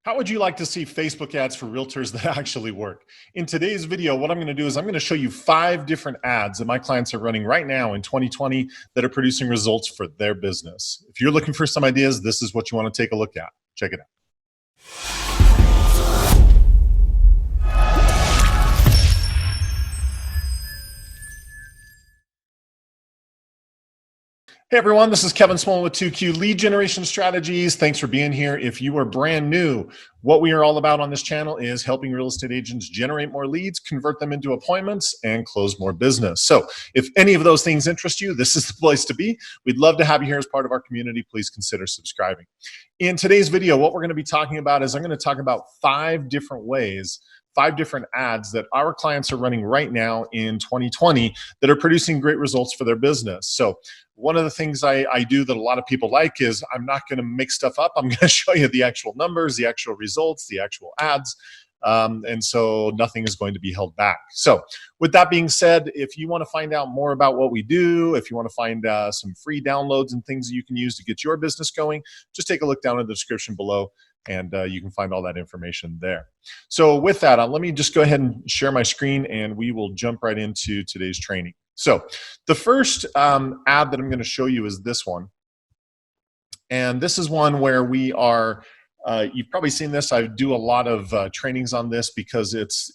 How would you like to see Facebook ads for realtors that actually work? In today's video, what I'm going to do is I'm going to show you 5 different ads that my clients are running right now in 2020 that are producing results for their business. If you're looking for some ideas, this is what you want to take a look at. Check it out. Hey everyone, this is Kevin Smullin with 2Q Lead Generation Strategies. Thanks for being here. If you are brand new, what we are all about on this channel is helping real estate agents generate more leads, convert them into appointments, and close more business. So if any of those things interest you, this is the place to be. We'd love to have you here as part of our community. Please consider subscribing. In today's video, what we're going to be talking about is I'm going to talk about 5 different ways, 5 different ads that our clients are running right now in 2020 that are producing great results for their business. So one of the things I do that a lot of people like is I'm not going to make stuff up. I'm going to show you the actual numbers, the actual results, the actual ads. And so nothing is going to be held back. So with that being said, if you want to find out more about what we do, if you want to find some free downloads and things that you can use to get your business going, just take a look down in the description below and you can find all that information there. So with that, let me just go ahead and share my screen and we will jump right into today's training. So the first ad that I'm going to show you is this one. And this is one where we are, you've probably seen this. I do a lot of trainings on this because it's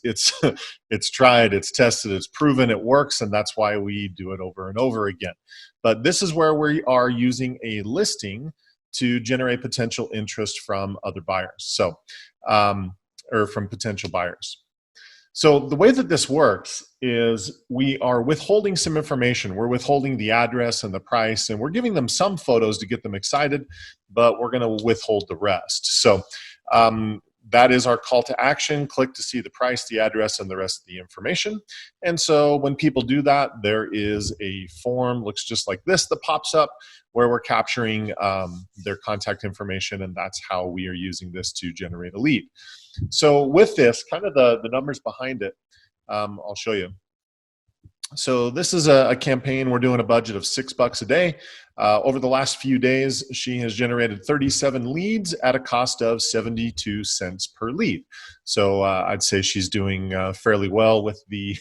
tried, it's tested, it's proven, it works, and that's why we do it over and over again. But this is where we are using a listing to generate potential interest from other buyers, so or from potential buyers. So the way that this works is we are withholding some information. We're withholding the address and the price, and we're giving them some photos to get them excited, but we're going to withhold the rest. So that is our call to action. Click to see the price, the address, and the rest of the information. And so when people do that, there is a form, looks just like this, that pops up where we're capturing their contact information, and that's how we are using this to generate a lead. So with this, kind of the numbers behind it, I'll show you. So this is a campaign. We're doing a budget of $6 a day. Over the last few days, she has generated 37 leads at a cost of 72 cents per lead. So I'd say she's doing fairly well with the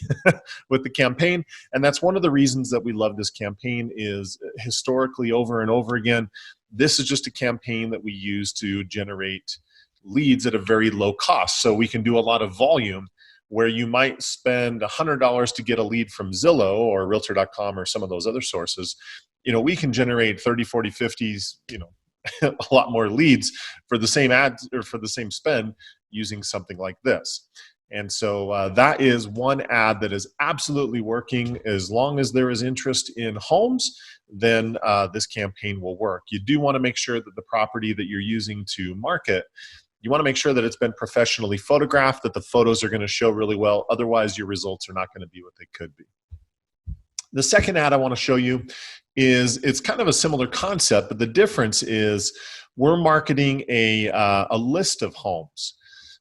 with the campaign. And that's one of the reasons that we love this campaign is historically over and over again, this is just a campaign that we use to generate leads at a very low cost. So we can do a lot of volume where you might spend $100 to get a lead from Zillow or Realtor.com or some of those other sources. You know, we can generate 30, 40, 50s, you know, a lot more leads for the same ads or for the same spend using something like this. And so that is one ad that is absolutely working. As long as there is interest in homes, then this campaign will work. You do want to make sure that the property that you're using to market, you want to make sure that it's been professionally photographed, that the photos are going to show really well. Otherwise, your results are not going to be what they could be. The second ad I want to show you is, it's kind of a similar concept, but the difference is we're marketing a list of homes.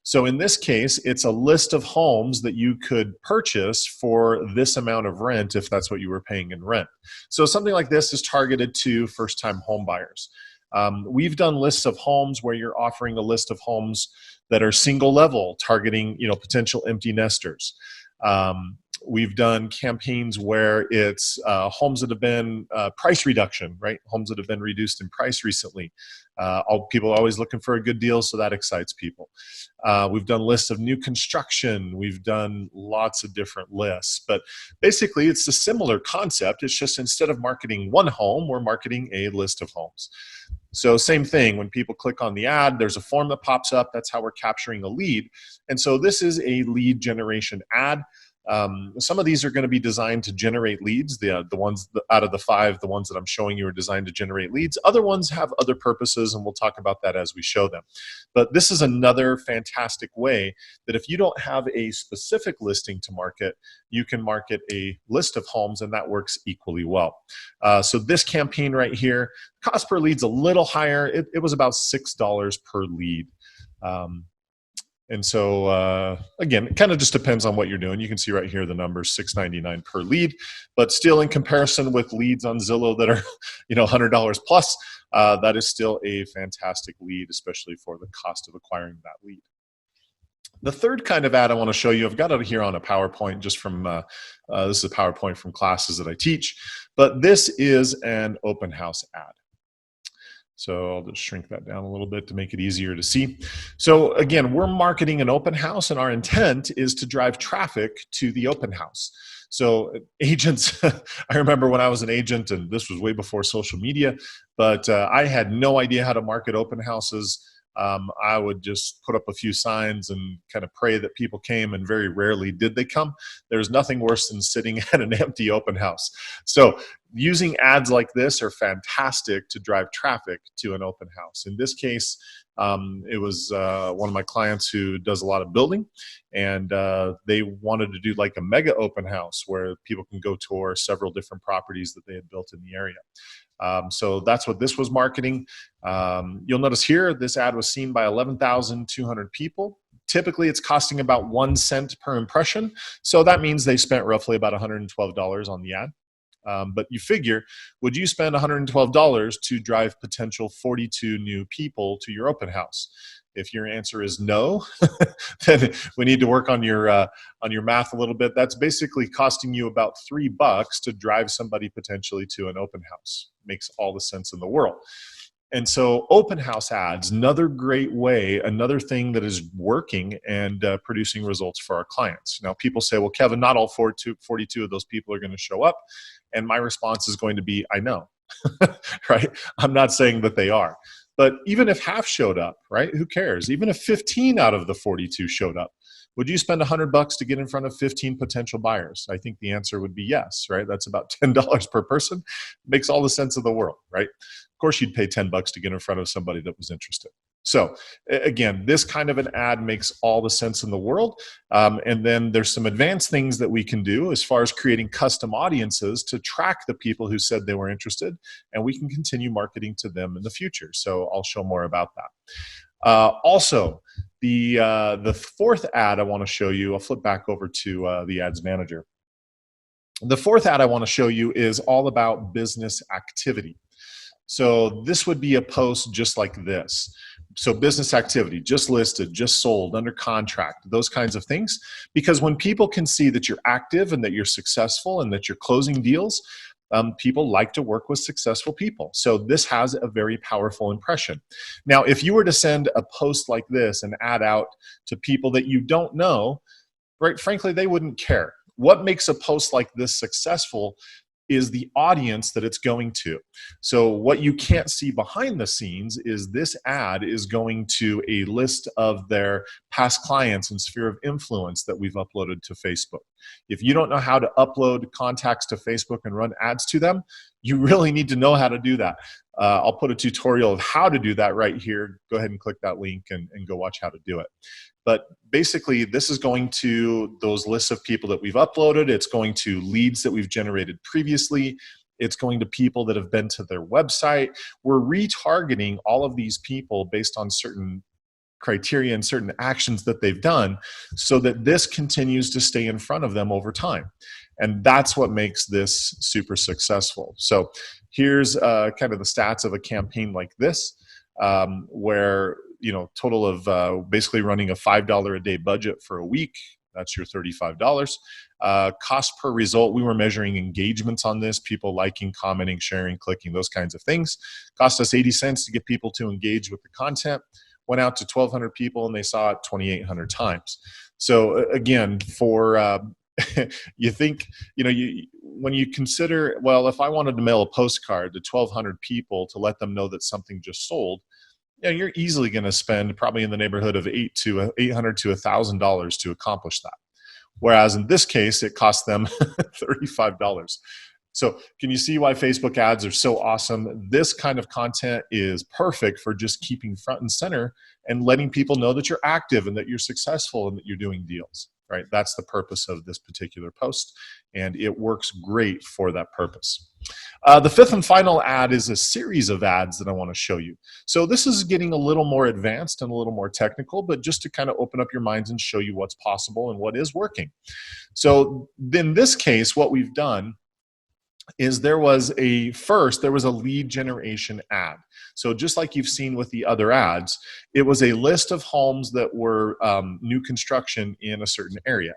So in this case, it's a list of homes that you could purchase for this amount of rent if that's what you were paying in rent. So something like this is targeted to first-time home buyers. We've done lists of homes where you're offering a list of homes that are single level, targeting, you know, potential empty nesters. We've done campaigns where it's homes that have been price reduction, right? Homes that have been reduced in price recently. People are always looking for a good deal, so that excites people. We've done lists of new construction. We've done lots of different lists. But basically, it's a similar concept. It's just instead of marketing one home, we're marketing a list of homes. So same thing, when people click on the ad, there's a form that pops up. That's how we're capturing a lead. And so this is a lead generation ad. Some of these are going to be designed to generate leads. The ones out of the 5, the ones that I'm showing you are designed to generate leads. Other ones have other purposes, and we'll talk about that as we show them. But this is another fantastic way that if you don't have a specific listing to market, you can market a list of homes, and that works equally well. So this campaign right here, cost per lead's a little higher. It was about $6 per lead. And so, again, it kind of just depends on what you're doing. You can see right here the numbers, $6.99 per lead, but still in comparison with leads on Zillow that are, you know, $100 plus, that is still a fantastic lead, especially for the cost of acquiring that lead. The third kind of ad I want to show you, I've got it here on a PowerPoint just from, this is a PowerPoint from classes that I teach, but this is an open house ad. So I'll just shrink that down a little bit to make it easier to see. So again, we're marketing an open house, and our intent is to drive traffic to the open house. So agents, I remember when I was an agent, and this was way before social media, but I had no idea how to market open houses. I would just put up a few signs and kind of pray that people came, and very rarely did they come. There's nothing worse than sitting at an empty open house. So using ads like this are fantastic to drive traffic to an open house. In this case, it was one of my clients who does a lot of building, and they wanted to do like a mega open house where people can go tour several different properties that they had built in the area. So that's what this was marketing. You'll notice here, this ad was seen by 11,200 people. Typically, it's costing about 1 cent per impression. So that means they spent roughly about $112 on the ad. But you figure, would you spend $112 to drive potential 42 new people to your open house? If your answer is no, then we need to work on your math a little bit. That's basically costing you about $3 to drive somebody potentially to an open house. Makes all the sense in the world. And so open house ads, another great way, another thing that is working and producing results for our clients. Now, people say, well, Kevin, not all 42 of those people are going to show up. And my response is going to be, I know, right? I'm not saying that they are. But even if half showed up, right, who cares? Even if 15 out of the 42 showed up, would you spend $100 to get in front of 15 potential buyers? I think the answer would be yes, right? That's about $10 per person. Makes all the sense of the world, right? Of course, you'd pay $10 to get in front of somebody that was interested. So again, this kind of an ad makes all the sense in the world. And then there's some advanced things that we can do as far as creating custom audiences to track the people who said they were interested, and we can continue marketing to them in the future. So I'll show more about that. Also, the fourth ad I want to show you, I'll flip back over to the ads manager. The fourth ad I want to show you is all about business activity. So this would be a post just like this. So business activity, just listed, just sold, under contract, those kinds of things. Because when people can see that you're active and that you're successful and that you're closing deals, people like to work with successful people. So this has a very powerful impression. Now, if you were to send a post like this and ad out to people that you don't know, right, frankly, they wouldn't care. What makes a post like this successful is the audience that it's going to. So what you can't see behind the scenes is this ad is going to a list of their past clients and sphere of influence that we've uploaded to Facebook. If you don't know how to upload contacts to Facebook and run ads to them, you really need to know how to do that. I'll put a tutorial of how to do that right here. Go ahead and click that link and go watch how to do it. But basically, this is going to those lists of people that we've uploaded. It's going to leads that we've generated previously. It's going to people that have been to their website. We're retargeting all of these people based on certain criteria and certain actions that they've done so that this continues to stay in front of them over time. And that's what makes this super successful. So here's kind of the stats of a campaign like this, where total of basically running a $5 a day budget for a week. That's your $35. Cost per result, we were measuring engagements on this, people liking, commenting, sharing, clicking, those kinds of things. Cost us 80 cents to get people to engage with the content. Went out to 1,200 people and they saw it 2,800 times. So again, for you think, when you consider, well, if I wanted to mail a postcard to 1,200 people to let them know that something just sold, you're easily going to spend probably in the neighborhood of $800 to $1,000 to accomplish that. Whereas in this case, it cost them $35. So can you see why Facebook ads are so awesome? This kind of content is perfect for just keeping front and center and letting people know that you're active and that you're successful and that you're doing deals, right? That's the purpose of this particular post, and it works great for that purpose. The fifth and final ad is a series of ads that I want to show you. So this is getting a little more advanced and a little more technical, but just to kind of open up your minds and show you what's possible and what is working. So in this case, what we've done is there was a lead generation ad. So just like you've seen with the other ads, it was a list of homes that were new construction in a certain area.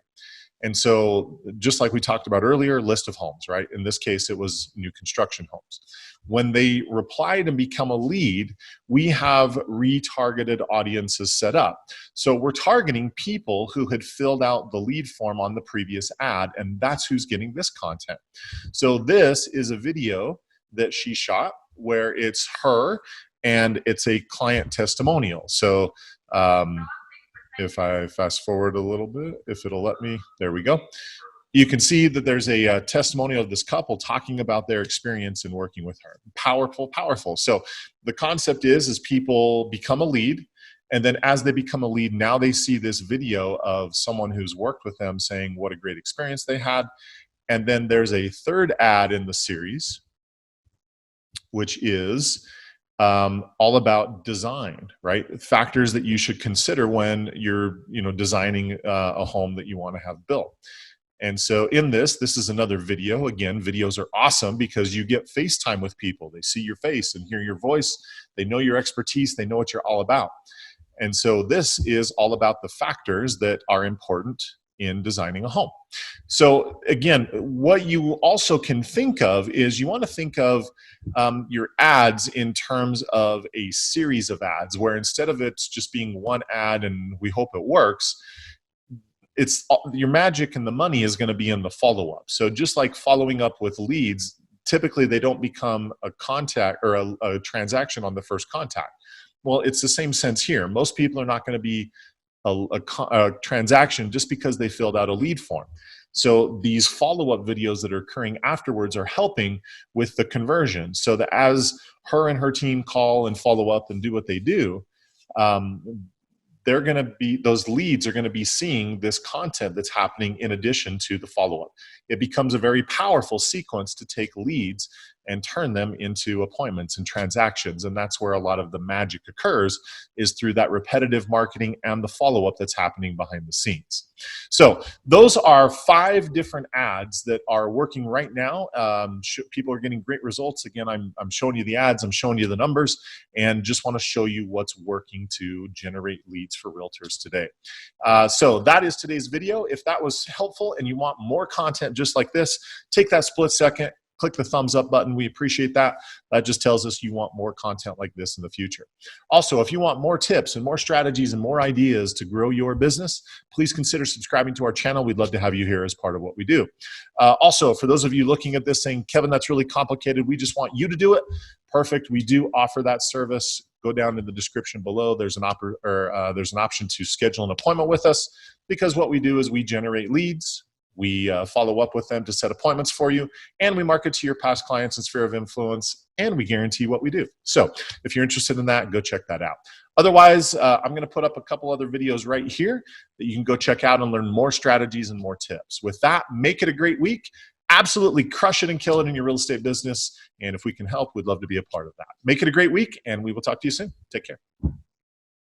And so just like we talked about earlier, list of homes, right? In this case, it was new construction homes. When they replied and become a lead, we have retargeted audiences set up. So we're targeting people who had filled out the lead form on the previous ad, and that's who's getting this content. So this is a video that she shot where it's her and it's a client testimonial. So if I fast forward a little bit, if it'll let me, there we go. You can see that there's a testimonial of this couple talking about their experience in working with her. Powerful, powerful. So the concept is people become a lead, and then as they become a lead, now they see this video of someone who's worked with them saying what a great experience they had. And then there's a third ad in the series, which is all about design, right? Factors that you should consider when you're, designing a home that you want to have built. And so in this is another video. Again, videos are awesome because you get FaceTime with people. They see your face and hear your voice. They know your expertise. They know what you're all about. And so this is all about the factors that are important in designing a home. So again, what you also can think of is you want to think of your ads in terms of a series of ads where instead of it's just being one ad and we hope it works, it's your magic and the money is going to be in the follow-up. So just like following up with leads, typically they don't become a contact or a transaction on the first contact. Well, it's the same sense here. Most people are not going to be a transaction just because they filled out a lead form. So these follow-up videos that are occurring afterwards are helping with the conversion so that as her and her team call and follow up and do what they do, those leads are going to be seeing this content that's happening in addition to the follow-up. It becomes a very powerful sequence to take leads and turn them into appointments and transactions. And that's where a lot of the magic occurs, is through that repetitive marketing and the follow-up that's happening behind the scenes. So those are 5 different ads that are working right now. People are getting great results. Again, I'm showing you the ads, I'm showing you the numbers, and just want to show you what's working to generate leads for realtors today. So that is today's video. If that was helpful and you want more content just like this, take that split second, click the thumbs up button. We appreciate that. That just tells us you want more content like this in the future. Also, if you want more tips and more strategies and more ideas to grow your business, please consider subscribing to our channel. We'd love to have you here as part of what we do. Also, for those of you looking at this saying, Kevin, that's really complicated, we just want you to do it. Perfect. We do offer that service. Go down in the description below. There's an option to schedule an appointment with us, because what we do is we generate leads. We follow up with them to set appointments for you, and we market to your past clients and sphere of influence, and we guarantee what we do. So if you're interested in that, go check that out. Otherwise, I'm going to put up a couple other videos right here that you can go check out and learn more strategies and more tips. With that, make it a great week. Absolutely crush it and kill it in your real estate business. And if we can help, we'd love to be a part of that. Make it a great week, and we will talk to you soon. Take care.